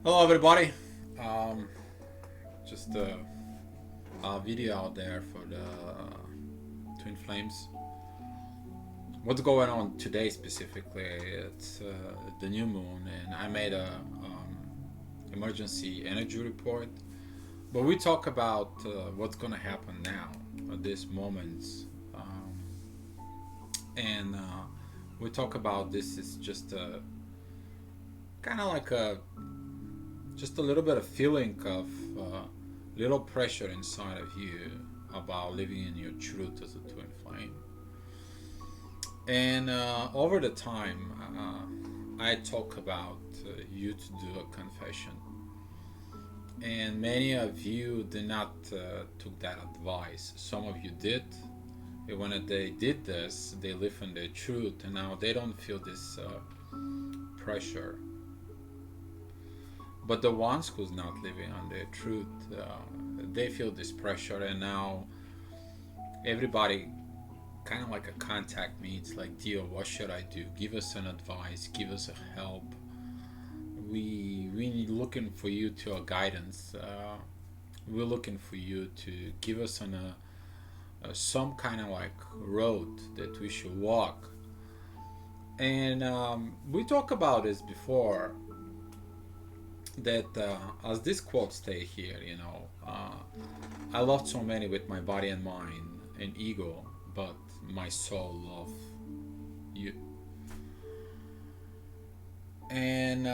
Hello, everybody. Um, just a video out there for the Twin Flames. What's going on today specifically? It's the new moon, and I made a emergency energy report. But we talk about what's gonna happen now at this moment, um, and we talk about this is just a kind of like a just a little bit of feeling of little pressure inside of you about living in your truth as a twin flame. And over the time, I talk about you to do a confession, and many of you did not took that advice. Some of you did. And when they did this, they live in their truth, and now they don't feel this pressure. But the ones who's not living on their truth, they feel this pressure, and now everybody kind of like a contact me. It's like, Dio, what should I do? Give us an advice. Give us a help. We need looking for you to a guidance. We're looking for you to give us on some kind of like road that we should walk. And we talked about this before. That as this quote stay here, I loved so many with my body and mind and ego, but my soul love you. And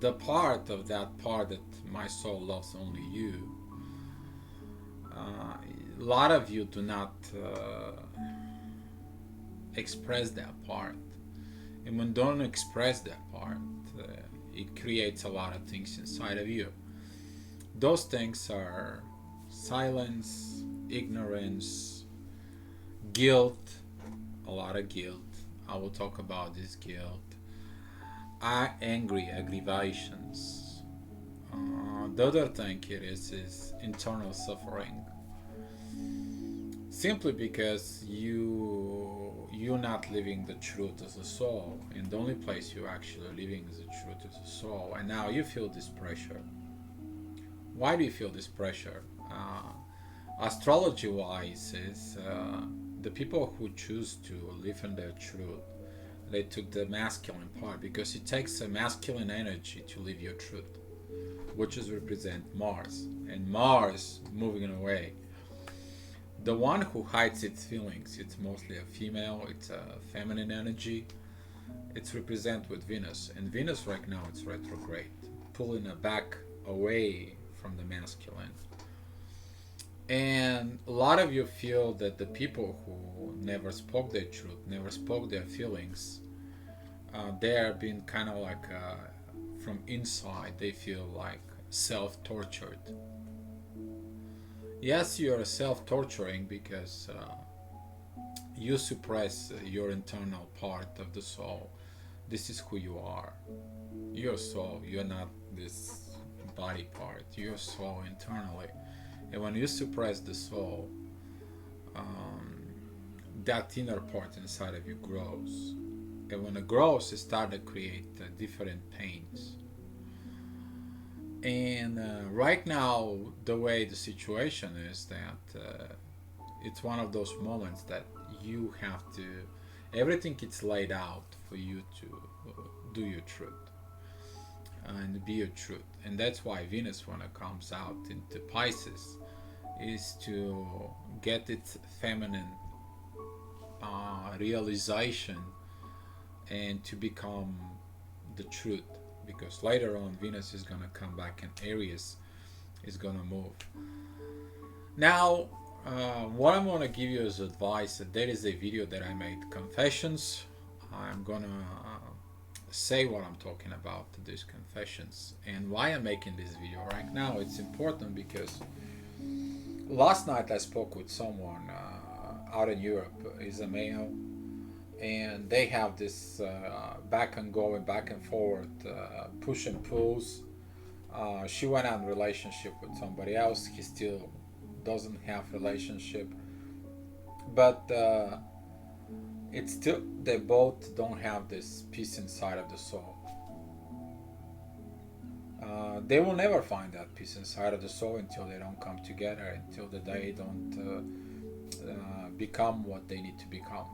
the part of that part that my soul loves only you, a lot of you do not express that part. And when don't express that part, it creates a lot of things inside of you. Those things are silence, ignorance, guilt, a lot of guilt. I will talk about this guilt. Angry aggravations. The other thing it is internal suffering. Simply because you're not living the truth as a soul, and the only place you're actually living is the truth as a soul, and now you feel this pressure. Why do you feel this pressure? Astrology wise is the people who choose to live in their truth, they took the masculine part, because it takes a masculine energy to live your truth, which is represent Mars, and Mars moving away. The one who hides its feelings, it's mostly a female, it's a feminine energy. It's represented with Venus, and Venus right now it's retrograde, pulling it back away from the masculine. And a lot of you feel that the people who never spoke their truth, never spoke their feelings, they are being kind of like from inside, they feel like self-tortured. Yes, you are self-torturing because you suppress your internal part of the soul. This is who you are. Your soul. You're not this body part. Your soul internally. And when you suppress the soul, that inner part inside of you grows. And when it grows, it starts to create different pains. And right now, the way the situation is that it's one of those moments that you have to, everything gets laid out for you to do your truth and be your truth. And that's why Venus, when it comes out into Pisces, is to get its feminine realization and to become the truth, because later on Venus is going to come back and Aries is going to move. Now, what I'm going to give you as advice, there is a video that I made, Confessions. I'm going to say what I'm talking about, these confessions, and why I'm making this video right now. It's important because last night I spoke with someone out in Europe. He's a male, and they have this back and going, back and forward, push and pulls. She went on relationship with somebody else. He still doesn't have relationship, but it's still, they both don't have this peace inside of the soul. They will never find that peace inside of the soul until they don't come together, until the they don't become what they need to become.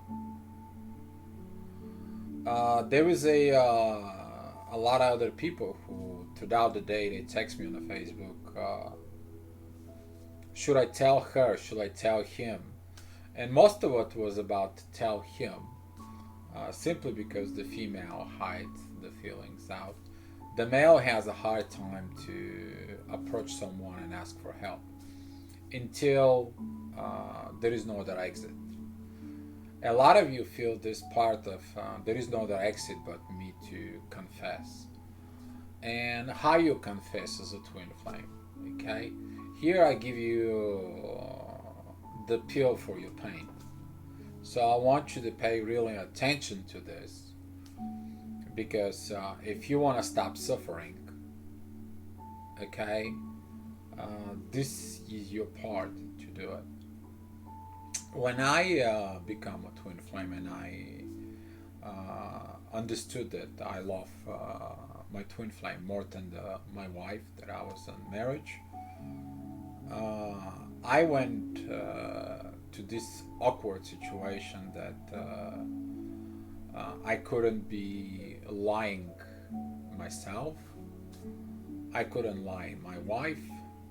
There is a lot of other people who throughout the day they text me on the Facebook. Should I tell her? Should I tell him? And most of it was about to tell him, simply because the female hides the feelings out. The male has a hard time to approach someone and ask for help until there is no other exit. A lot of you feel this part of there is no other exit but me to confess. And how you confess as a twin flame. Okay? Here I give you the pill for your pain. So I want you to pay really attention to this because if you want to stop suffering, okay, this is your part to do it. When I become a twin flame and I understood that I love my twin flame more than my wife that I was in marriage, I went to this awkward situation that I couldn't be lying myself, I couldn't lie my wife,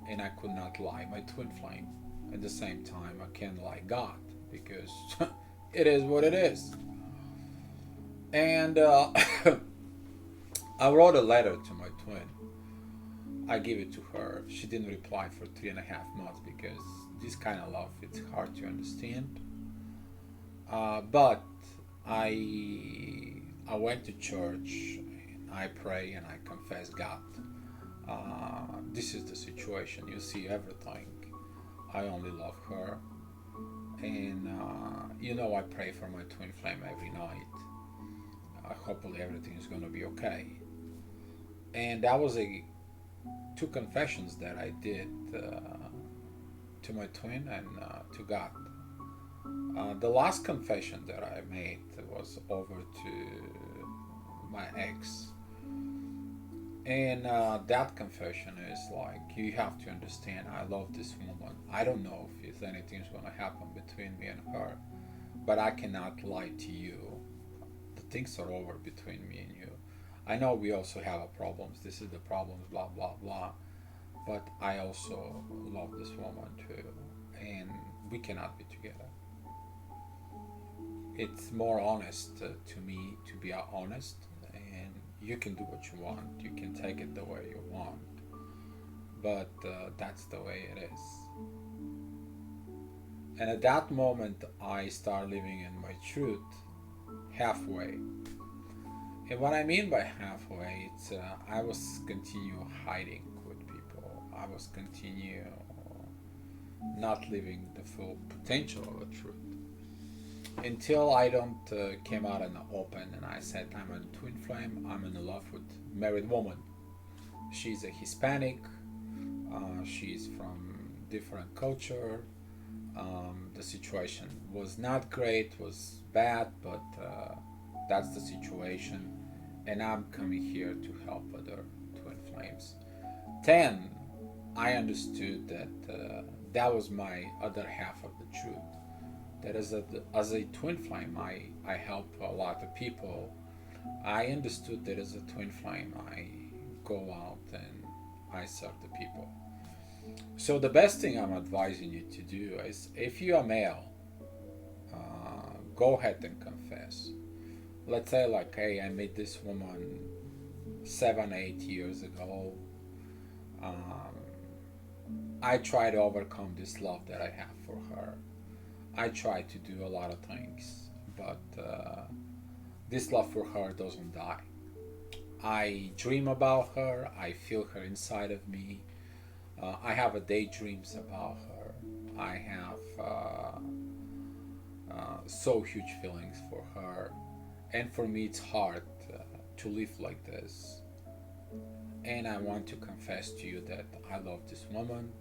and I could not lie my twin flame. At the same time, I can't lie God because it is what it is. And I wrote a letter to my twin. I gave it to her. She didn't reply for 3.5 months because this kind of love it's hard to understand. But I went to church. And I pray and I confess God. This is the situation. You see everything. I only love her, and I pray for my twin flame every night. Hopefully everything is going to be okay. And that was a two confessions that I did to my twin and to God. The last confession that I made was over to my ex. And that confession is like, you have to understand, I love this woman. I don't know if anything's going to happen between me and her, but I cannot lie to you. The things are over between me and you. I know we also have problems. This is the problems, blah, blah, blah. But I also love this woman too. And we cannot be together. It's more honest to me to be honest, and you can do what you want, you can take it the way you want, but that's the way it is. And at that moment I start living in my truth halfway. And what I mean by halfway, it's I was continue hiding with people, I was continue not living the full potential of the truth until I don't came out in the open and I said I'm a twin flame. I'm in love with married woman. She's a Hispanic. She's from different culture. The situation was not great, was bad, but that's the situation. And I'm coming here to help other twin flames. 10. I understood that that was my other half of the truth, that as a twin flame I help a lot of people. I understood that as a twin flame I go out and I serve the people. So the best thing I'm advising you to do is, if you're a male, go ahead and confess. Let's say like, hey, I met this woman 7, 8 years ago. um, I try to overcome this love that I have for her. I try to do a lot of things, but this love for her doesn't die. I dream about her. I feel her inside of me. I have a daydreams about her. I have so huge feelings for her, and for me, it's hard to live like this. And I want to confess to you that I love this woman.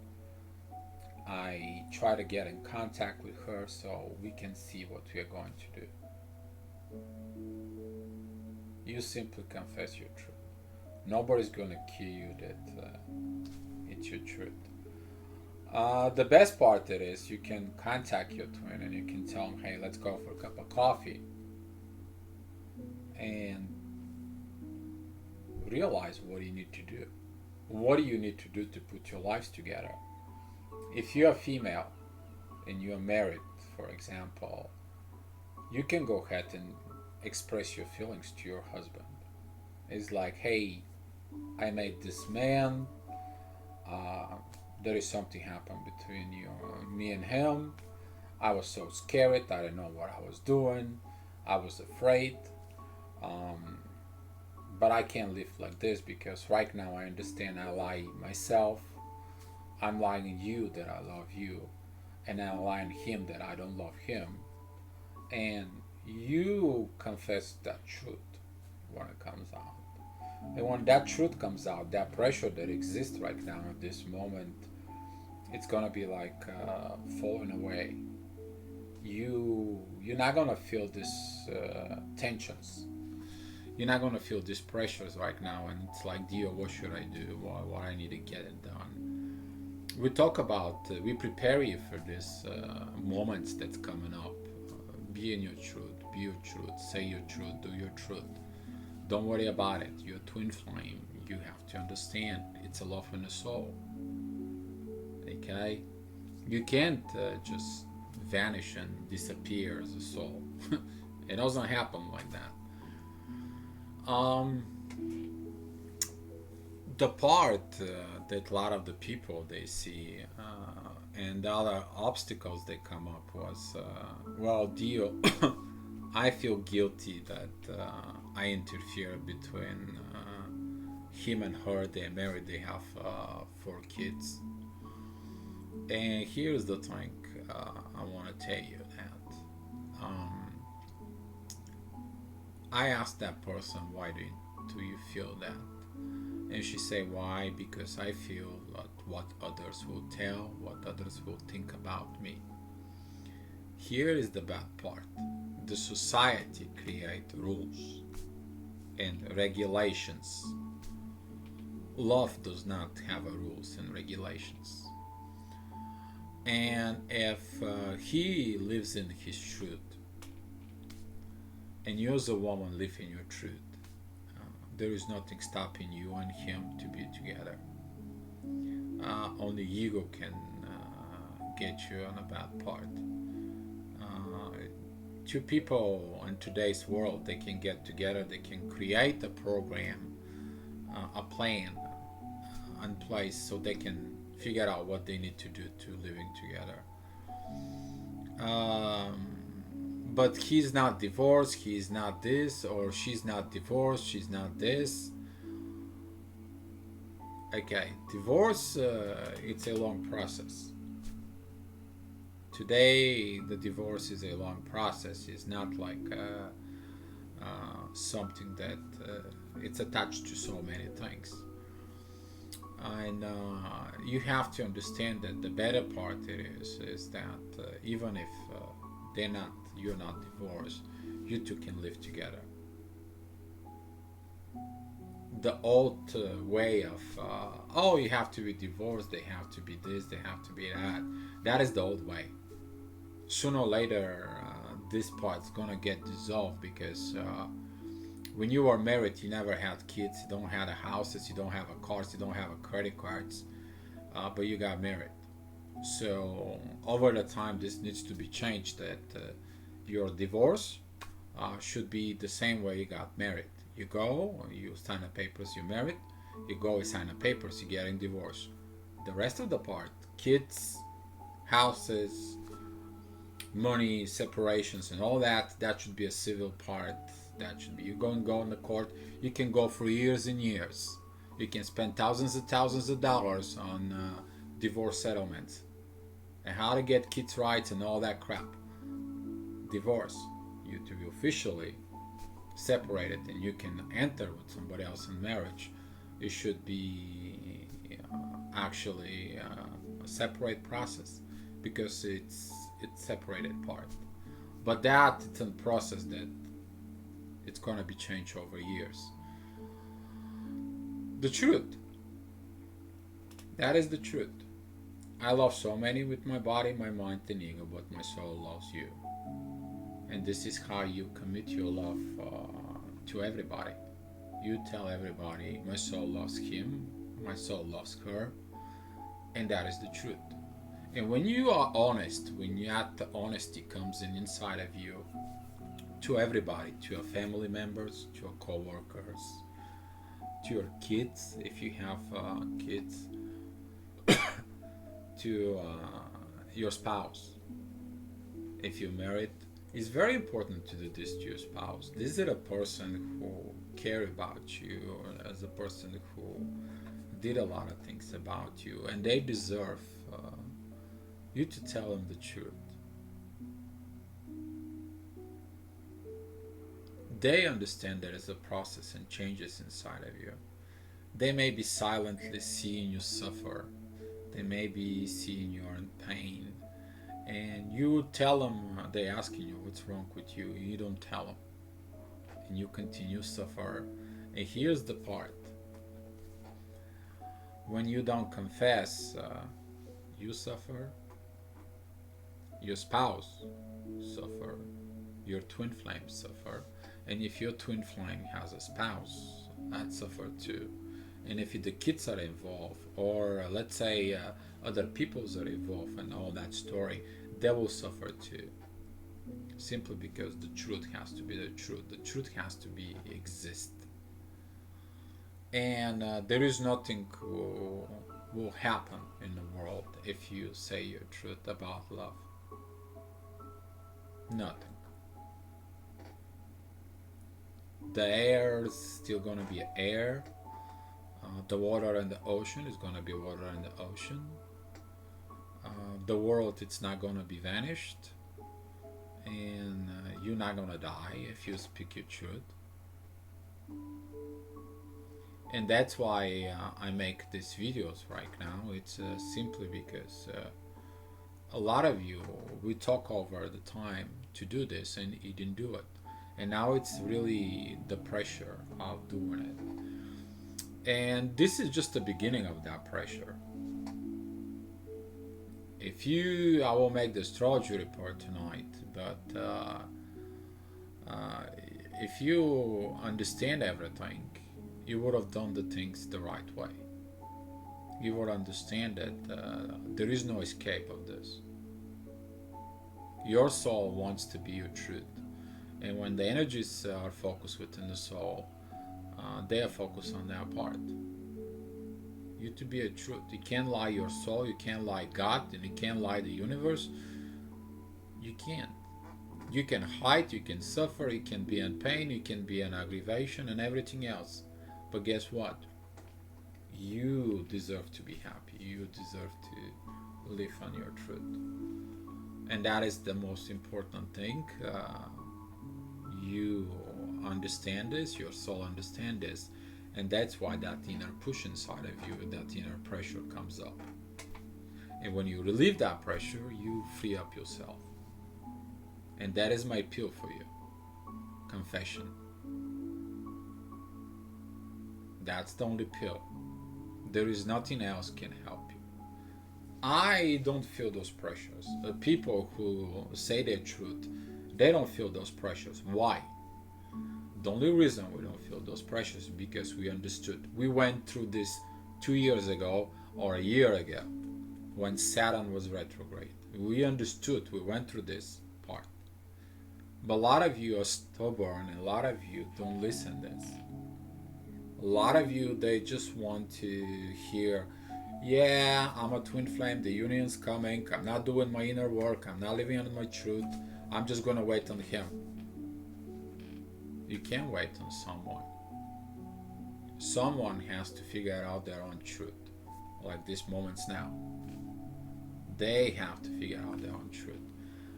I try to get in contact with her so we can see what we are going to do. You simply confess your truth. Nobody's gonna kill you that it's your truth. The best part it is you can contact your twin and you can tell them, hey, let's go for a cup of coffee and realize what you need to do. What do you need to do to put your lives together? If you're a female and you're married, for example, you can go ahead and express your feelings to your husband. It's like, hey, I made this man. Uh, there is something happened between you, me and him. I was so scared. I didn't know what I was doing. I was afraid. Um, but I can't live like this because right now I understand I lie myself. I'm lying you that I love you, and I'm lying him that I don't love him. And you confess that truth when it comes out. And when that truth comes out, that pressure that exists right now at this moment, it's gonna be like falling away. You're not gonna feel these tensions. You're not gonna feel these pressures right now, and it's like, dear, what should I do? What I need to get it done. We talk about, we prepare you for this moments that's coming up. Be in your truth. Be your truth. Say your truth. Do your truth. Don't worry about it. You're a twin flame. You have to understand it's a love in the soul. Okay? You can't just vanish and disappear as a soul. It doesn't happen like that. Um, the part that a lot of the people they see and the other obstacles they come up was, well, deal. I feel guilty that I interfere between him and her. They're married. They have 4 kids. And here's the thing I want to tell you that I asked that person, why do you feel that? And she said, why? Because I feel that what others will tell, what others will think about me. Here is the bad part. The society create rules and regulations. Love does not have a rules and regulations. And if he lives in his truth, and you as a woman live in your truth, there is nothing stopping you and him to be together. Only ego can get you on a bad part. Two people in today's world, they can get together, they can create a program, a plan in place so they can figure out what they need to do to living together. But he's not divorced, he's not this, or she's not divorced, she's not this. Okay, divorce, it's a long process. Today, the divorce is a long process. It's not like something that it's attached to so many things. And you have to understand that the better part it is that even if you're not divorced, you two can live together. The old way of oh, you have to be divorced, they have to be this, they have to be that. That is the old way. Sooner or later, this part's gonna get dissolved because when you are married, you never had kids, you don't have a houses, you don't have a cars, you don't have a credit cards, but you got married. So over the time, this needs to be changed. That your divorce should be the same way you got married. You go, you sign the papers, you're married. You go, you sign the papers, you're getting divorced. The rest of the part, kids, houses, money, separations, and all that, that should be a civil part. That should be, you go in the court. You can go for years and years. You can spend thousands of dollars on divorce settlements and how to get kids' rights and all that crap. Divorce, you to be officially separated and you can enter with somebody else in marriage. It should be actually a separate process because it's separated part. But that it's a process that it's gonna be changed over years. The truth. That is the truth. I love so many with my body, my mind, and ego, but my soul loves you. And this is how you commit your love to everybody. You tell everybody, my soul loves him, my soul loves her, and that is the truth. And when you are honest, when the honesty comes in inside of you, to everybody, to your family members, to your co-workers, to your kids, if you have kids, to your spouse, if you're married, it's very important to do this to your spouse. This is a person who care about you, or as a person who did a lot of things about you, and they deserve you to tell them the truth. They understand there is a process and changes inside of you. They may be silently seeing you suffer. They may be seeing you are in pain. And you tell them, they asking you what's wrong with you. You don't tell them. And you continue to suffer. And here's the part. When you don't confess, you suffer. Your spouse suffer. Your twin flame suffer. And if your twin flame has a spouse, that suffer too. And if the kids are involved, or let's say other peoples are involved in all that story, they will suffer too. Simply because the truth has to be the truth. The truth has to be exist. And there is nothing will happen in the world if you say your truth about love. Nothing. The air is still gonna be air. The water in the ocean is gonna be water in the ocean. The world, it's not gonna be vanished, and you're not gonna die if you speak your truth. And that's why I make these videos right now. It's simply because a lot of you, we talk over the time to do this, and you didn't do it. And now it's really the pressure of doing it. And this is just the beginning of that pressure. I will make the astrology report tonight, but if you understand everything, you would have done the things the right way. You would understand that there is no escape of this. Your soul wants to be your truth. And when the energies are focused within the soul, they are focused on their part. You to be a truth. You can't lie your soul, you can't lie God, and you can't lie the universe. You can't. You can hide, you can suffer, you can be in pain, you can be in aggravation and everything else. But guess what? You deserve to be happy. You deserve to live on your truth. And that is the most important thing. You understand this, your soul understands this, and that's why that inner push inside of you, that inner pressure comes up. And when you relieve that pressure, you free up yourself. And that is my pill for you. Confession. That's the only pill. There is nothing else can help you. I don't feel those pressures. The people who say their truth, they don't feel those pressures. Why? The only reason we don't feel those pressures is because we understood. We went through this 2 years ago or a year ago when Saturn was retrograde. We understood. We went through this part. But a lot of you are stubborn, and a lot of you don't listen to this. A lot of you, they just want to hear, yeah, I'm a twin flame, the union's coming, I'm not doing my inner work, I'm not living on my truth, I'm just gonna wait on him. You can't wait on someone. Someone has to figure out their own truth, like these moments now. They have to figure out their own truth.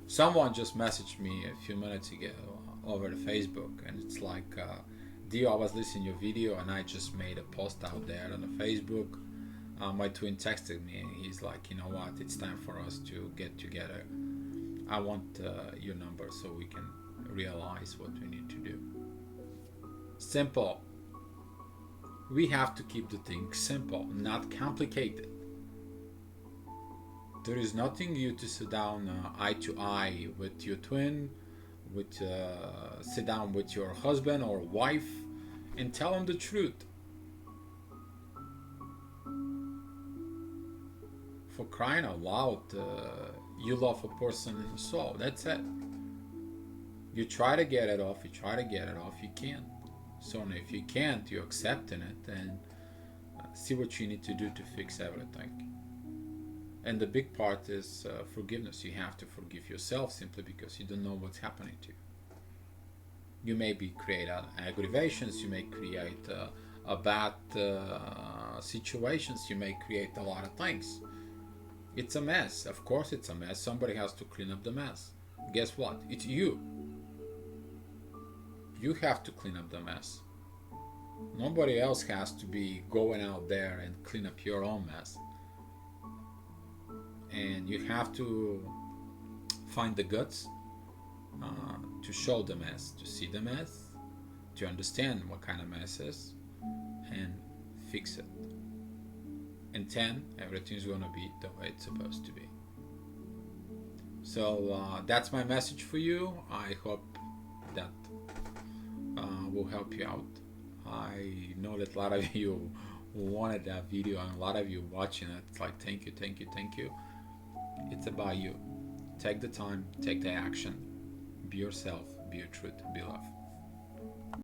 Someone just messaged me a few minutes ago over the Facebook, and it's like, Dio, I was listening to your video and I just made a post out there on the Facebook. My twin texted me and he's like, you know what, it's time for us to get together. I want your number so we can realize what we need to do. Simple. We have to keep the thing simple, not complicated. There is nothing you to sit down eye to eye with your twin, with sit down with your husband or wife, and tell them the truth. For crying out loud, you love a person in the soul. That's it. You try to get it off. You try to get it off. You can't. So if you can't, you're accepting it and see what you need to do to fix everything. And the big part is forgiveness. You have to forgive yourself simply because you don't know what's happening to you. You may create aggravations. You may create a bad situations. You may create a lot of things. It's a mess. Of course, it's a mess. Somebody has to clean up the mess. Guess what? It's you. You have to clean up the mess. Nobody else has to be going out there and clean up your own mess. And you have to find the guts to show the mess, to see the mess, to understand what kind of mess is, and fix it. And 10, everything's gonna be the way it's supposed to be. So that's my message for you. I hope that will help you out. I know that a lot of you wanted that video and a lot of you watching it. It's like, thank you, thank you, thank you. It's about you. Take the time, take the action. Be yourself, be your truth, be love.